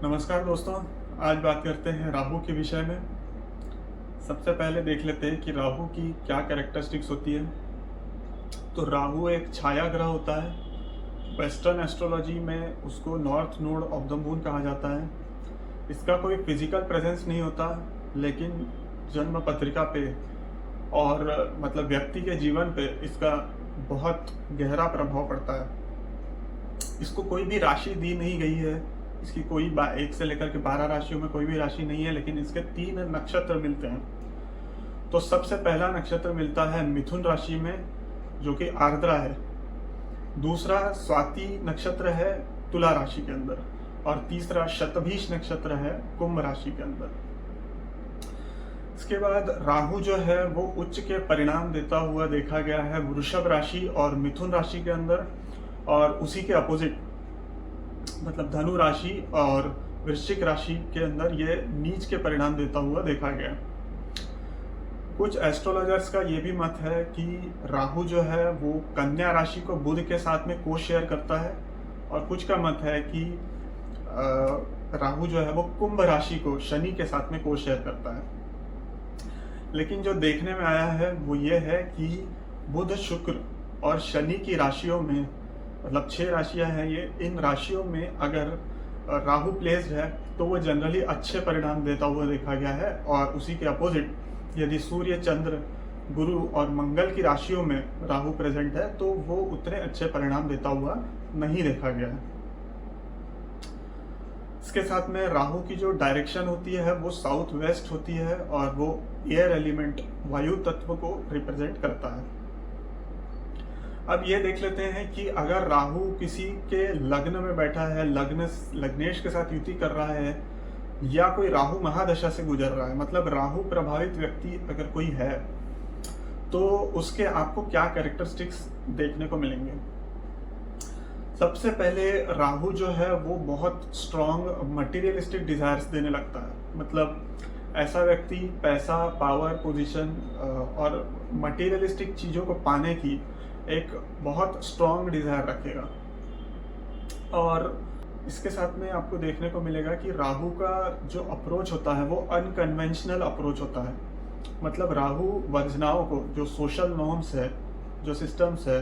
नमस्कार दोस्तों। आज बात करते हैं राहु के विषय में। सबसे पहले देख लेते हैं कि राहु की क्या कैरेक्टरिस्टिक्स होती है। तो राहु एक छाया ग्रह होता है। वेस्टर्न एस्ट्रोलॉजी में उसको north node of the moon कहा जाता है। इसका कोई फिजिकल प्रेजेंस नहीं होता, लेकिन जन्म पत्रिका पे और मतलब व्यक्ति के जीवन पे इसका बहुत गहरा प्रभाव पड़ता है। इसको कोई भी राशि दी नहीं गई है। इसकी कोई 1 से लेकर के 12 राशियों में कोई भी राशि नहीं है, लेकिन इसके 3 नक्षत्र मिलते हैं। तो सबसे पहला नक्षत्र मिलता है मिथुन राशि में, जो कि आर्द्रा है। दूसरा स्वाति नक्षत्र है तुला राशि के अंदर, और तीसरा शतभिष नक्षत्र है कुंभ राशि के अंदर। इसके बाद राहु जो है वो उच्च के परिणाम देता हुआ देखा गया है वृषभ राशि और मिथुन राशि के अंदर, और उसी के अपोजिट मतलब धनु राशि और वृश्चिक राशि के अंदर ये नीच के परिणाम देता हुआ देखा गया। कुछ एस्ट्रोलॉजर्स का ये भी मत है कि राहु जो है वो कन्या राशि को बुध के साथ में को शेयर करता है, और कुछ का मत है कि राहु जो है वो कुंभ राशि को शनि के साथ में को शेयर करता है। लेकिन जो देखने में आया है वो ये है कि बुध, शुक्र और शनि की राशियों में, मतलब 6 राशियां हैं ये, इन राशियों में अगर राहु प्लेस्ड है तो वो जनरली अच्छे परिणाम देता हुआ देखा गया है। और उसी के अपोजिट यदि सूर्य, चंद्र, गुरु और मंगल की राशियों में राहु प्रेजेंट है तो वो उतने अच्छे परिणाम देता हुआ नहीं देखा गया है। इसके साथ में राहु की जो डायरेक्शन होती है वो साउथ वेस्ट होती है, और वो एयर एलिमेंट, वायु तत्व को रिप्रेजेंट करता है। अब ये देख लेते हैं कि अगर राहु किसी के लग्न में बैठा है, लग्नेश के साथ युति कर रहा है, या कोई राहु महादशा से गुजर रहा है, मतलब राहु प्रभावित व्यक्ति अगर कोई है, तो उसके आपको क्या कैरेक्टरिस्टिक्स देखने को मिलेंगे। सबसे पहले राहु जो है वो बहुत स्ट्रॉन्ग मटेरियलिस्टिक डिजायर्स देने लगता है। मतलब ऐसा व्यक्ति पैसा, पावर, पोजीशन और मटेरियलिस्टिक चीज़ों को पाने की एक बहुत स्ट्रॉन्ग डिजायर रखेगा। और इसके साथ में आपको देखने को मिलेगा कि राहु का जो अप्रोच होता है वो अनकन्वेंशनल अप्रोच होता है। मतलब राहु वर्जनाओं को, जो सोशल नॉर्म्स है, जो सिस्टम्स है,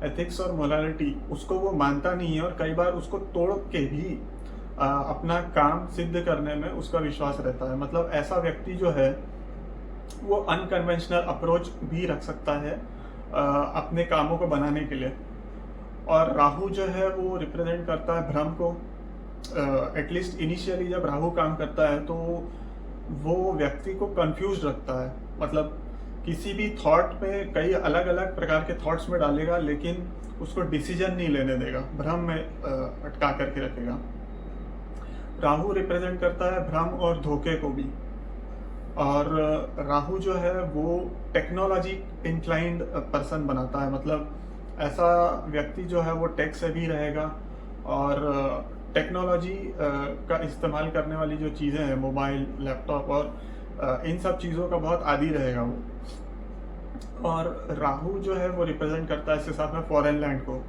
एथिक्स और मोरालिटी, उसको वो मानता नहीं है, और कई बार उसको तोड़ के भी अपना काम सिद्ध करने में उसका विश्वास रहता है। मतलब ऐसा व्यक्ति जो है वो अनकन्वेंशनल अप्रोच भी रख सकता है अपने कामों को बनाने के लिए। और राहु जो है वो रिप्रेजेंट करता है भ्रम को। एटलीस्ट इनिशियली जब राहु काम करता है तो वो व्यक्ति को कंफ्यूज रखता है। मतलब किसी भी थॉट में कई अलग अलग प्रकार के थॉट्स में डालेगा, लेकिन उसको डिसीजन नहीं लेने देगा, भ्रम में अटका करके रखेगा। राहु रिप्रेजेंट करता है भ्रम और धोखे को भी। और राहु जो है वो टेक्नोलॉजी इंक्लाइंड पर्सन बनाता है। मतलब ऐसा व्यक्ति जो है वो टेक से भी रहेगा, और टेक्नोलॉजी का इस्तेमाल करने वाली जो चीज़ें हैं, मोबाइल, लैपटॉप और इन सब चीज़ों का बहुत आदी रहेगा वो। और राहु जो है वो रिप्रेजेंट करता है इसके साथ में फॉरेन लैंड को।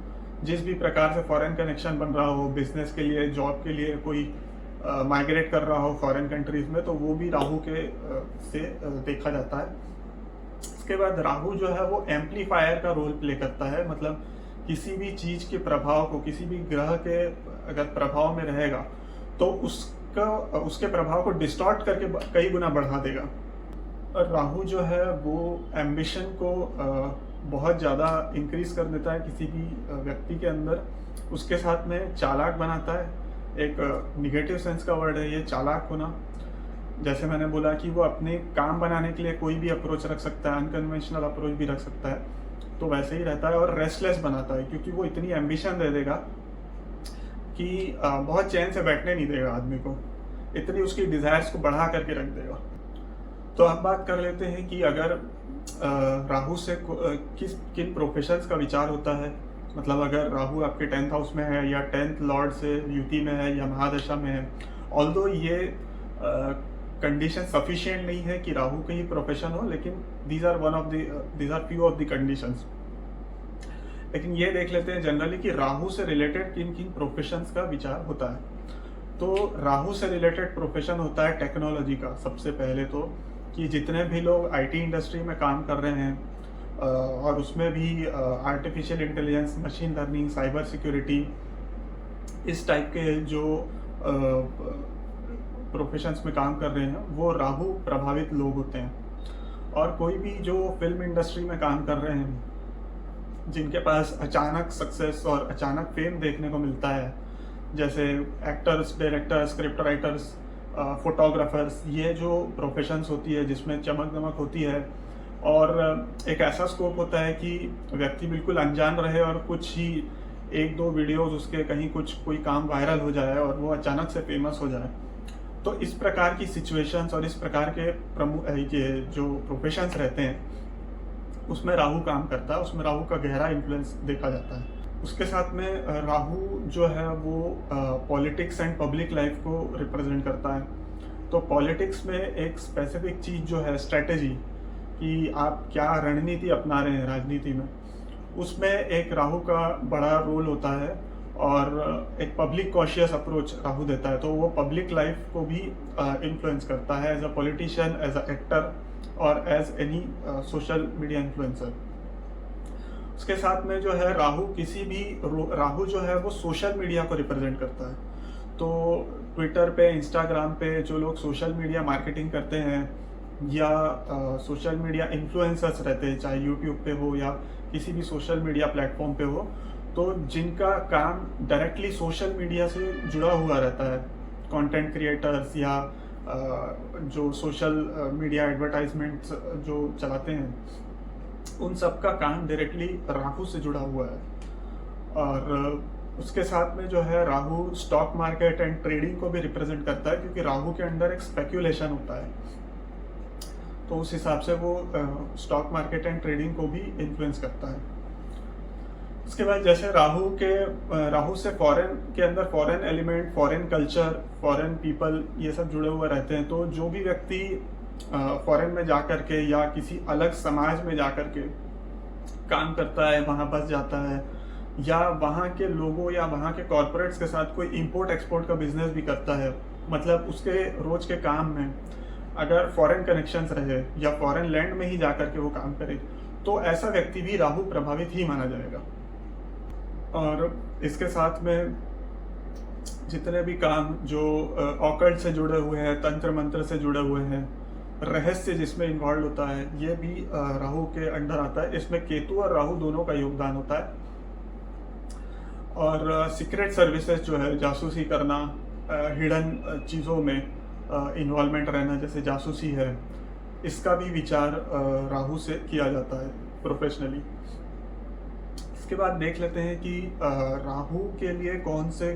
जिस भी प्रकार से फॉरेन कनेक्शन बन रहा हो, बिजनेस के लिए, जॉब के लिए कोई माइग्रेट कर रहा हो फॉरेन कंट्रीज में, तो वो भी राहु के से देखा जाता है। इसके बाद राहु जो है वो एम्पलीफायर का रोल प्ले करता है। मतलब किसी भी चीज़ के प्रभाव को, किसी भी ग्रह के अगर प्रभाव में रहेगा तो उसके प्रभाव को डिस्टॉर्ट करके कई गुना बढ़ा देगा। और राहु जो है वो एम्बिशन को बहुत ज़्यादा इंक्रीज कर देता है किसी भी व्यक्ति के अंदर। उसके साथ में चालाक बनाता है। एक निगेटिव सेंस का वर्ड है ये, चालाक होना। जैसे मैंने बोला कि वो अपने काम बनाने के लिए कोई भी अप्रोच रख सकता है, अनकन्वेंशनल अप्रोच भी रख सकता है, तो वैसे ही रहता है। और रेस्टलेस बनाता है, क्योंकि वो इतनी एम्बिशन दे देगा कि बहुत चैन से बैठने नहीं देगा आदमी को, इतनी उसकी डिज़ायर्स को बढ़ा करके रख देगा। तो अब बात कर लेते हैं कि अगर राहु से किन प्रोफेशंस का विचार होता है। मतलब अगर राहु आपके 10th हाउस में है, या 10th लॉर्ड से युति में है, या महादशा में है, ऑल्दो ये कंडीशन सफिशिएंट नहीं है कि राहु का ही प्रोफेशन हो, लेकिन these are few of the conditions. लेकिन ये देख लेते हैं जनरली कि राहु से रिलेटेड किन किन प्रोफेशंस का विचार होता है। तो राहु से रिलेटेड प्रोफेशन होता है टेक्नोलॉजी का। सबसे पहले तो कि जितने भी लोग आईटी इंडस्ट्री में काम कर रहे हैं और उसमें भी artificial intelligence, machine learning, cyber security, इस टाइप के जो प्रोफेशंस में काम कर रहे हैं वो राहु प्रभावित लोग होते हैं। और कोई भी जो फिल्म इंडस्ट्री में काम कर रहे हैं, जिनके पास अचानक सक्सेस और अचानक फेम देखने को मिलता है, जैसे actors, directors, script writers, photographers, ये जो प्रोफेशंस होती है जिसमें चमक दमक होती है और एक ऐसा स्कोप होता है कि व्यक्ति बिल्कुल अनजान रहे और कुछ ही एक दो वीडियोस उसके कहीं कोई काम वायरल हो जाए और वो अचानक से फेमस हो जाए। तो इस प्रकार की सिचुएशंस और इस प्रकार के ये जो प्रोफेशंस रहते हैं उसमें राहु काम करता है, उसमें राहु का गहरा इन्फ्लुएंस देखा जाता है। उसके साथ में राहु जो है वो पॉलिटिक्स एंड पब्लिक लाइफ को रिप्रेजेंट करता है। तो पॉलिटिक्स में एक स्पेसिफिक चीज़ जो है स्ट्रेटेजी, कि आप क्या रणनीति अपना रहे हैं राजनीति में, उसमें एक राहु का बड़ा रोल होता है और एक पब्लिक कॉशियस अप्रोच राहु देता है। तो वो पब्लिक लाइफ को भी इन्फ्लुएंस करता है as a politician, as a actor और as any social media influencer. उसके साथ में जो है राहु जो है वो सोशल मीडिया को रिप्रेजेंट करता है। तो ट्विटर पे, इंस्टाग्राम पे जो लोग सोशल मीडिया मार्केटिंग करते हैं या सोशल मीडिया इन्फ्लुएंसर्स रहते हैं, चाहे यूट्यूब पे हो या किसी भी सोशल मीडिया प्लेटफॉर्म पे हो, तो जिनका काम डायरेक्टली सोशल मीडिया से जुड़ा हुआ रहता है, कंटेंट क्रिएटर्स या जो सोशल मीडिया एडवर्टाइजमेंट्स जो चलाते हैं, उन सब का काम डायरेक्टली राहु से जुड़ा हुआ है। और उसके साथ में जो है Rahu stock market and trading को भी रिप्रेजेंट करता है, क्योंकि राहु के अंदर एक स्पेक्यूलेशन होता है, तो उस हिसाब से वो स्टॉक मार्केट एंड ट्रेडिंग को भी इन्फ्लुएंस करता है। उसके बाद जैसे राहु से फॉरेन के अंदर foreign element, foreign culture, foreign people, ये सब जुड़े हुए रहते हैं। तो जो भी व्यक्ति फॉरेन में जा कर के या किसी अलग समाज में जा कर के काम करता है, वहाँ बस जाता है, या वहाँ के लोगों या वहाँ के कॉरपोरेट्स के साथ कोई इंपोर्ट एक्सपोर्ट का बिजनेस भी करता है, मतलब उसके रोज के काम में अगर फॉरेन कनेक्शंस रहे या फॉरेन लैंड में ही जा कर के वो काम करे, तो ऐसा व्यक्ति भी राहु प्रभावित ही माना जाएगा। और इसके साथ में जितने भी काम जो ऑकल्ट से जुड़े हुए हैं, तंत्र मंत्र से जुड़े हुए हैं, रहस्य जिसमें इन्वॉल्व होता है, ये भी राहु के अंडर आता है। इसमें केतु और राहु दोनों का योगदान होता है। और सीक्रेट सर्विसेज जो है, जासूसी करना, हिडन चीज़ों में इन्वॉल्वमेंट रहना, जैसे जासूसी है, इसका भी विचार राहु से किया जाता है प्रोफेशनली। इसके बाद देख लेते हैं कि राहु के लिए कौन से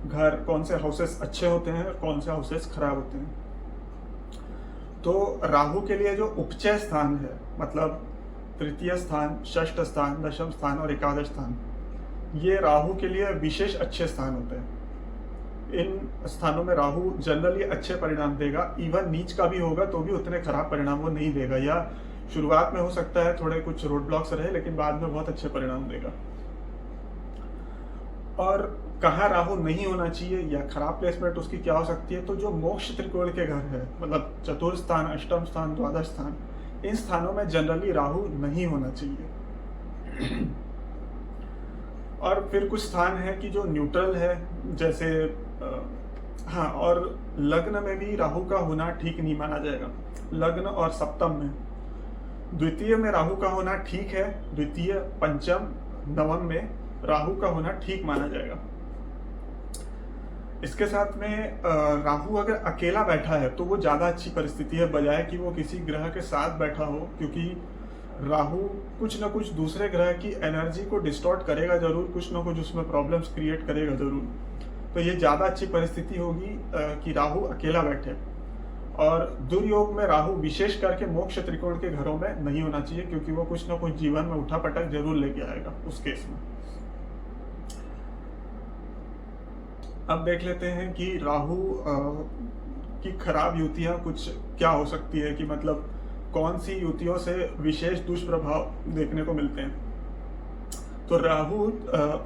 घर, कौन से हाउसेस अच्छे होते हैं और कौन से हाउसेस खराब होते हैं। तो राहु के लिए जो उपचय स्थान है, मतलब तृतीय स्थान, षष्ठ स्थान, दशम स्थान और एकादश स्थान, ये राहु के लिए विशेष अच्छे स्थान होते हैं। इन स्थानों में राहु जनरली अच्छे परिणाम देगा, इवन नीच का भी होगा तो भी उतने खराब परिणाम वो नहीं देगा, या शुरुआत में हो सकता है थोड़े कुछ रोड ब्लॉक्स रहे, लेकिन बाद में बहुत अच्छे परिणाम देगा। और कहाँ राहु नहीं होना चाहिए या खराब प्लेसमेंट उसकी क्या हो सकती है, तो जो मोक्ष त्रिकोण के घर है, मतलब चतुर्थ स्थान, अष्टम स्थान, द्वादश स्थान, इन स्थानों में जनरली राहु नहीं होना चाहिए। और फिर कुछ स्थान है कि जो न्यूट्रल है, जैसे हाँ, और लग्न में भी राहु का होना ठीक नहीं माना जाएगा। लग्न और सप्तम में, द्वितीय में राहु का होना ठीक है, द्वितीय, पंचम, नवम में राहु का होना ठीक माना जाएगा। इसके साथ में राहु अगर अकेला बैठा है तो वो ज़्यादा अच्छी परिस्थिति है, बजाय कि वो किसी ग्रह के साथ बैठा हो, क्योंकि राहु कुछ ना कुछ दूसरे ग्रह की एनर्जी को डिस्टॉर्ट करेगा जरूर, कुछ ना कुछ उसमें प्रॉब्लम्स क्रिएट करेगा जरूर। तो ये ज़्यादा अच्छी परिस्थिति होगी कि राहु अकेला बैठे। और दुर्योग में राहु विशेष करके मोक्ष त्रिकोण के घरों में नहीं होना चाहिए, क्योंकि वो कुछ ना कुछ जीवन में उठा पटक जरूर लेके आएगा उस केस में। अब देख लेते हैं कि राहु की खराब युतियां कुछ क्या हो सकती है, कि मतलब कौन सी युतियों से विशेष दुष्प्रभाव देखने को मिलते हैं। तो राहु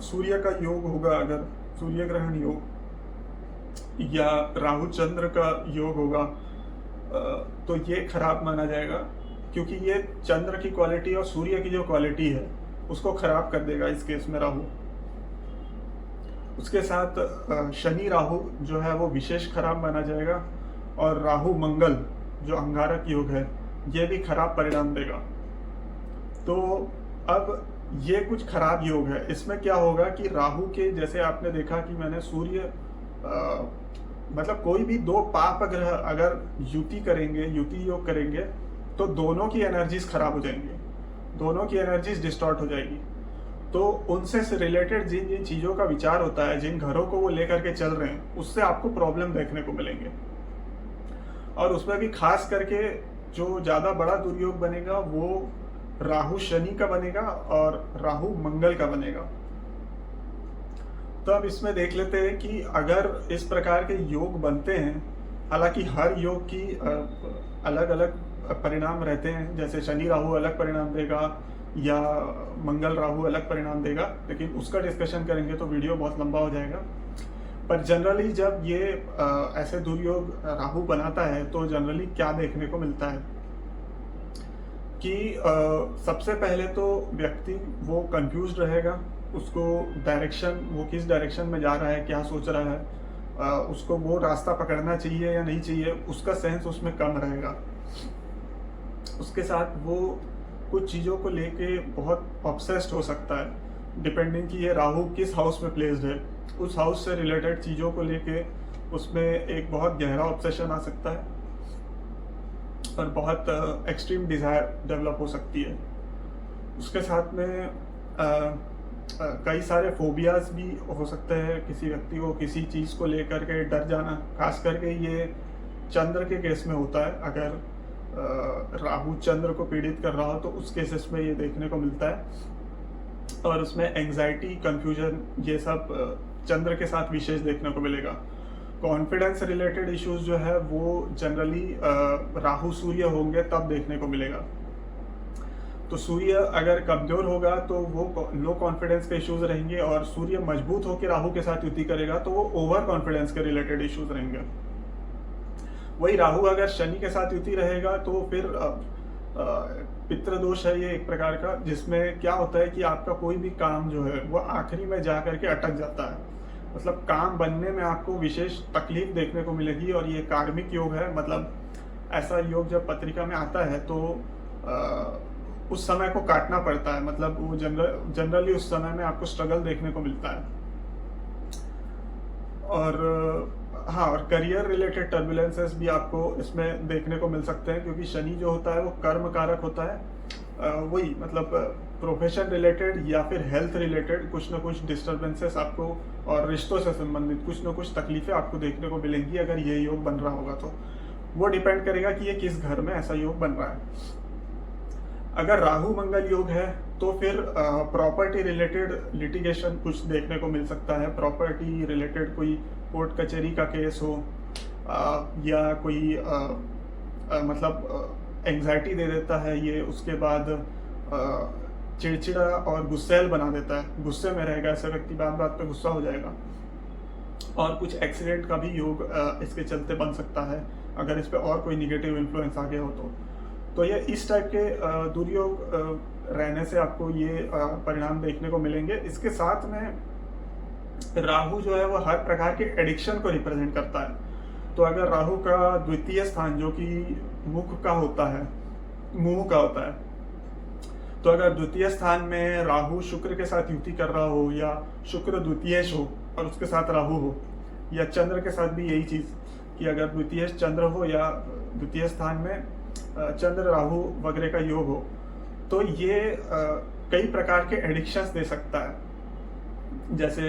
सूर्य का योग होगा, अगर सूर्य ग्रहण योग, या राहु चंद्र का योग होगा तो ये खराब माना जाएगा, क्योंकि ये चंद्र की क्वालिटी और सूर्य की जो क्वालिटी है उसको खराब कर देगा इस केस में राहु। उसके साथ शनि राहु जो है वो विशेष खराब माना जाएगा, और राहु मंगल जो अंगारक योग है ये भी खराब परिणाम देगा। तो अब ये कुछ खराब योग है। इसमें क्या होगा कि राहु के, जैसे आपने देखा कि मैंने सूर्य मतलब कोई भी दो पाप ग्रह अगर युति करेंगे, युति योग करेंगे, तो दोनों की एनर्जीज खराब हो जाएंगी, दोनों की एनर्जीज डिस्टॉर्ट हो जाएगी। तो उनसे रिलेटेड जिन जिन चीज़ों का विचार होता है, जिन घरों को वो लेकर के चल रहे हैं, उससे आपको प्रॉब्लम देखने को मिलेंगे। और उसमें भी खास करके जो ज़्यादा बड़ा दुर्योग बनेगा वो राहु शनि का बनेगा और राहु मंगल का बनेगा। तो अब इसमें देख लेते हैं कि अगर इस प्रकार के योग बनते हैं, हालांकि हर योग की अलग अलग परिणाम रहते हैं, जैसे शनि राहु अलग परिणाम देगा या मंगल राहु अलग परिणाम देगा, लेकिन उसका डिस्कशन करेंगे तो वीडियो बहुत लंबा हो जाएगा। पर जनरली जब ये ऐसे दुर्योग राहु बनाता है तो जनरली क्या देखने को मिलता है कि सबसे पहले तो व्यक्ति वो कंफ्यूज रहेगा, उसको डायरेक्शन, वो किस डायरेक्शन में जा रहा है, क्या सोच रहा है, उसको वो रास्ता पकड़ना चाहिए या नहीं चाहिए, उसका सेंस उसमें कम रहेगा। उसके साथ वो कुछ चीज़ों को लेके बहुत ऑब्सेस्ड हो सकता है, डिपेंडिंग कि ये राहु किस हाउस में प्लेस्ड है, उस हाउस से रिलेटेड चीज़ों को लेके उसमें एक बहुत गहरा ऑब्सेशन आ सकता है और बहुत एक्सट्रीम डिज़ायर डेवलप हो सकती है। उसके साथ में कई सारे फोबियाज भी हो सकते हैं, किसी व्यक्ति को किसी चीज़ को लेकर के डर जाना, खास करके ये चंद्र के केस में होता है। अगर राहु चंद्र को पीड़ित कर रहा हो तो उस केसेस में ये देखने को मिलता है, और उसमें एंजाइटी, कंफ्यूजन, ये सब चंद्र के साथ विशेष देखने को मिलेगा। कॉन्फिडेंस रिलेटेड इश्यूज जो है वो जनरली राहु सूर्य होंगे तब देखने को मिलेगा। तो सूर्य अगर कमजोर होगा तो वो लो कॉन्फिडेंस के इश्यूज रहेंगे, और सूर्य मजबूत होकर राहु के साथ युति करेगा तो वो ओवर कॉन्फिडेंस के रिलेटेड इश्यूज रहेंगे। वही राहु अगर शनि के साथ युति रहेगा तो फिर पितृ दोष है ये एक प्रकार का, जिसमें क्या होता है कि आपका कोई भी काम जो है वो आखिरी में जा करके अटक जाता है, मतलब काम बनने में आपको विशेष तकलीफ देखने को मिलेगी। और ये कार्मिक योग है, मतलब ऐसा योग जब पत्रिका में आता है तो उस समय को काटना पड़ता है, मतलब वो जनरली उस समय में आपको स्ट्रगल देखने को मिलता है। और हाँ, और करियर रिलेटेड टर्बुलेंसेस भी आपको इसमें देखने को मिल सकते हैं, क्योंकि शनि जो होता है वो कर्म कारक होता है। वही मतलब प्रोफेशन रिलेटेड या फिर हेल्थ रिलेटेड कुछ ना कुछ डिस्टर्बेंसेस आपको, और रिश्तों से संबंधित कुछ ना कुछ तकलीफें आपको देखने को मिलेंगी अगर ये योग बन रहा होगा। तो वो डिपेंड करेगा कि ये किस घर में ऐसा योग बन रहा है। अगर राहु मंगल योग है तो फिर प्रॉपर्टी रिलेटेड लिटिगेशन कुछ देखने को मिल सकता है। प्रॉपर्टी रिलेटेड कोई कोर्ट कचहरी का केस हो, या कोई मतलब एंग्जाइटी दे देता है ये, उसके बाद चिड़चिड़ा और गुस्सैल बना देता है, गुस्से में रहेगा ऐसा व्यक्ति, बात बात पे गुस्सा हो जाएगा। और कुछ एक्सीडेंट का भी योग इसके चलते बन सकता है अगर इस पे और कोई निगेटिव इन्फ्लुएंस आ गया हो तो ये इस टाइप के दुर्योग रहने से आपको ये परिणाम देखने को मिलेंगे। इसके साथ में राहु जो है वो हर प्रकार के एडिक्शन को रिप्रेजेंट करता है। तो अगर राहु का द्वितीय स्थान जो कि मुख का होता है, मुंह का होता है, तो अगर द्वितीय स्थान में राहु शुक्र के साथ युति कर रहा हो, या शुक्र द्वितीयेश हो और उसके साथ राहु हो, या चंद्र के साथ भी यही चीज कि अगर द्वितीय चंद्र हो या द्वितीय स्थान में चंद्र राहु वगैरह का योग हो, तो ये कई प्रकार के एडिक्शंस दे सकता है। जैसे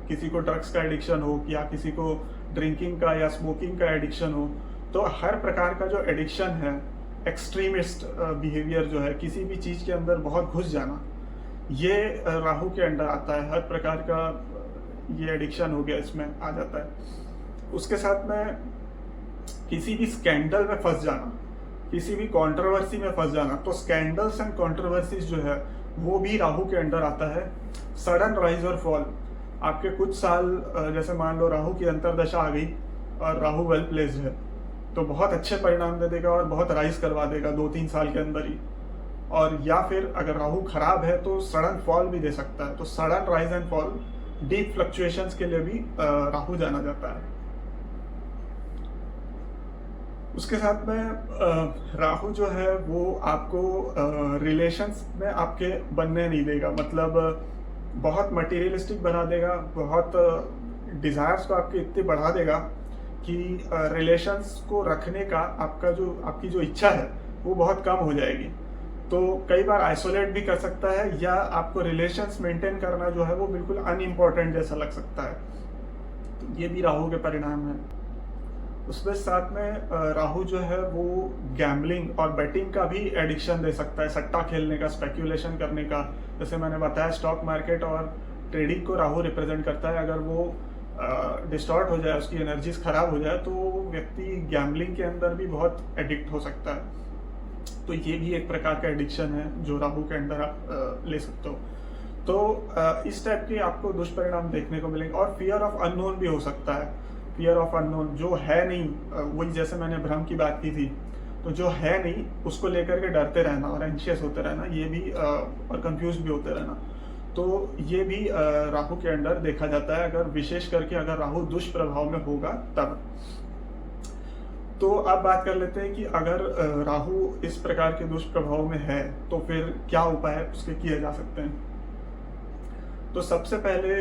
किसी को ड्रग्स का एडिक्शन हो, या किसी को ड्रिंकिंग का या स्मोकिंग का एडिक्शन हो। तो हर प्रकार का जो एडिक्शन है, एक्सट्रीमिस्ट बिहेवियर जो है, किसी भी चीज़ के अंदर बहुत घुस जाना, ये राहु के अंडर आता है। हर प्रकार का ये एडिक्शन हो गया, इसमें आ जाता है। उसके साथ में किसी भी स्कैंडल में फंस जाना, किसी भी कंट्रोवर्सी में फंस जाना, तो स्कैंडल्स एंड कंट्रोवर्सीज जो है वो भी राहु के अंडर आता है। सडन राइज और फॉल, आपके कुछ साल जैसे मान लो राहु की अंतर्दशा आ गई और राहु वेल प्लेस्ड है, तो बहुत अच्छे परिणाम दे देगा और बहुत राइज करवा देगा 2-3 साल के अंदर ही। और या फिर अगर राहु खराब है तो सडन फॉल भी दे सकता है। तो sudden rise and fall, deep fluctuations के लिए भी राहु जाना जाता है। उसके साथ में राहु जो है वो आपको रिलेशंस में आपके बनने नहीं देगा, मतलब बहुत मटेरियलिस्टिक बना देगा, बहुत डिज़ायर्स को आपके इतने बढ़ा देगा कि रिलेशंस को रखने का आपकी जो इच्छा है वो बहुत कम हो जाएगी। तो कई बार आइसोलेट भी कर सकता है, या आपको रिलेशंस मेंटेन करना जो है वो बिल्कुल अनइम्पॉर्टेंट जैसा लग सकता है। तो ये भी राहु के परिणाम है। उसमें साथ में राहु जो है वो गैम्बलिंग और बेटिंग का भी एडिक्शन दे सकता है, सट्टा खेलने का, स्पेक्यूलेशन करने का। जैसे मैंने बताया स्टॉक मार्केट और ट्रेडिंग को राहु रिप्रेजेंट करता है। अगर वो डिस्टॉर्ट हो जाए, उसकी एनर्जीज खराब हो जाए, तो व्यक्ति गैम्बलिंग के अंदर भी बहुत एडिक्ट हो सकता है। तो ये भी एक प्रकार का एडिक्शन है जो राहु के अंदर आप ले सकते हो। तो इस टाइप के आपको दुष्परिणाम देखने को मिलेंगे। और फियर ऑफ अननोन भी हो सकता है। फियर ऑफ अननोन, जो है नहीं, वही जैसे मैंने भ्रम की बात की थी, तो जो है नहीं उसको लेकर के डरते रहना और एंशियस होते रहना, ये भी और कंफ्यूज भी होते रहना, तो ये भी राहु के अंदर देखा जाता है। अगर विशेष करके अगर राहु दुष्प्रभाव में होगा तब। तो अब बात कर लेते हैं कि अगर राहु इस प्रकार के दुष्प्रभाव में है तो फिर क्या उपाय उसके किए जा सकते हैं। तो सबसे पहले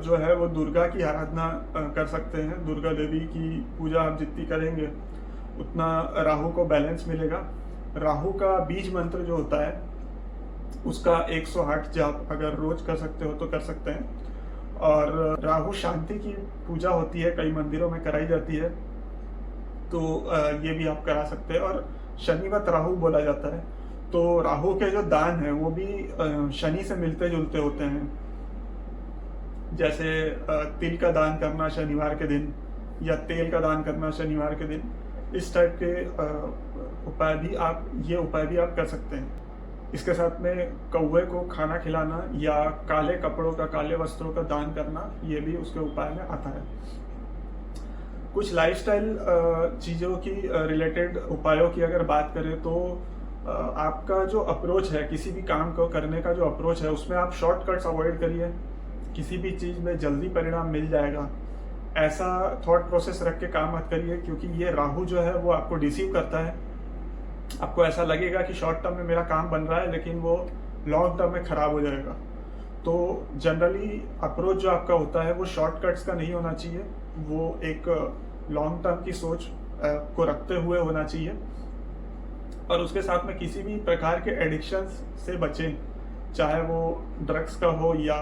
जो है वो दुर्गा की आराधना कर सकते हैं। दुर्गा देवी की पूजा आप जितनी करेंगे उतना राहु को बैलेंस मिलेगा। राहु का बीज मंत्र जो होता है उसका 108 जाप अगर रोज कर सकते हो तो कर सकते हैं। और राहु शांति की पूजा होती है, कई मंदिरों में कराई जाती है, तो ये भी आप करा सकते हैं। और शनिवत राहु बोला जाता है, तो राहु के जो दान है वो भी शनि से मिलते जुलते होते हैं। जैसे तिल का दान करना शनिवार के दिन, या तेल का दान करना शनिवार के दिन, इस टाइप के उपाय भी आप कर सकते हैं। इसके साथ में कौवे को खाना खिलाना या काले कपड़ों का, काले वस्त्रों का दान करना, ये भी उसके उपाय में आता है। कुछ लाइफस्टाइल चीज़ों की रिलेटेड उपायों की अगर बात करें तो आपका जो अप्रोच है, किसी भी काम को करने का जो अप्रोच है, उसमें आप शॉर्टकट्स अवॉइड करिए। किसी भी चीज़ में जल्दी परिणाम मिल जाएगा ऐसा थॉट प्रोसेस रख के काम मत करिए, क्योंकि ये राहु जो है वो आपको डिसीव करता है। आपको ऐसा लगेगा कि शॉर्ट टर्म में मेरा काम बन रहा है, लेकिन वो लॉन्ग टर्म में ख़राब हो जाएगा। तो जनरली अप्रोच जो आपका होता है वो शॉर्टकट्स का नहीं होना चाहिए, वो एक लॉन्ग टर्म की सोच को रखते हुए होना चाहिए। और उसके साथ में किसी भी प्रकार के एडिक्शंस से बचें, चाहे वो ड्रग्स का हो या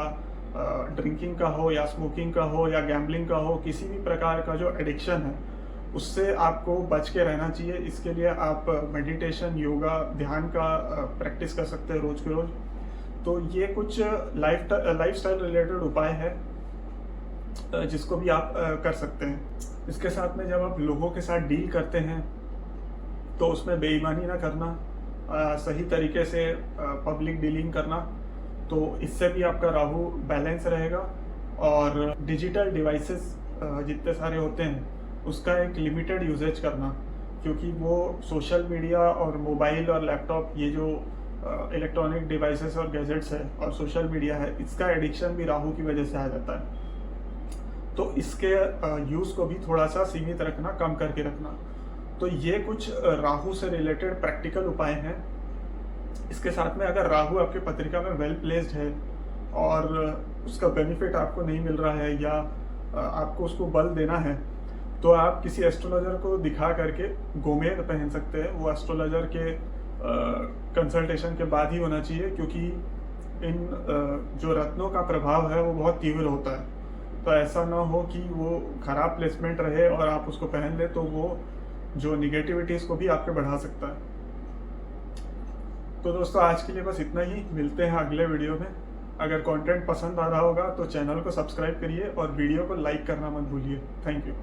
ड्रिंकिंग का हो या स्मोकिंग का हो या गैम्बलिंग का हो। किसी भी प्रकार का जो एडिक्शन है उससे आपको बच के रहना चाहिए। इसके लिए आप मेडिटेशन, योगा, ध्यान का प्रैक्टिस कर सकते हैं रोज़ के रोज़। तो ये कुछ लाइफस्टाइल रिलेटेड उपाय है जिसको भी आप कर सकते हैं। इसके साथ में जब आप लोगों के साथ डील करते हैं तो उसमें बेईमानी ना करना, सही तरीके से पब्लिक डीलिंग करना, तो इससे भी आपका राहु बैलेंस रहेगा। और डिजिटल डिवाइसेस जितने सारे होते हैं उसका एक लिमिटेड यूजेज करना, क्योंकि वो सोशल मीडिया और मोबाइल और लैपटॉप, ये जो इलेक्ट्रॉनिक डिवाइसेस और गैजेट्स है और सोशल मीडिया है, इसका एडिक्शन भी राहु की वजह से आ जाता है। तो इसके यूज़ को भी थोड़ा सा सीमित रखना, कम करके रखना। तो ये कुछ राहु से रिलेटेड प्रैक्टिकल उपाय हैं। इसके साथ में अगर राहु आपके पत्रिका में वेल प्लेस्ड है और उसका बेनिफिट आपको नहीं मिल रहा है या आपको उसको बल देना है, तो आप किसी एस्ट्रोलॉजर को दिखा करके गोमेद पहन सकते हैं। वो एस्ट्रोलॉजर के कंसल्टेशन के बाद ही होना चाहिए, क्योंकि इन जो रत्नों का प्रभाव है वो बहुत तीव्र होता है। तो ऐसा ना हो कि वो खराब प्लेसमेंट रहे और आप उसको पहन ले, तो वो जो निगेटिविटीज़ को भी आपके बढ़ा सकता है। तो दोस्तों आज के लिए बस इतना ही, मिलते हैं अगले वीडियो में। अगर कंटेंट पसंद आ रहा होगा तो चैनल को सब्सक्राइब करिए और वीडियो को लाइक करना मत भूलिए। Thank you.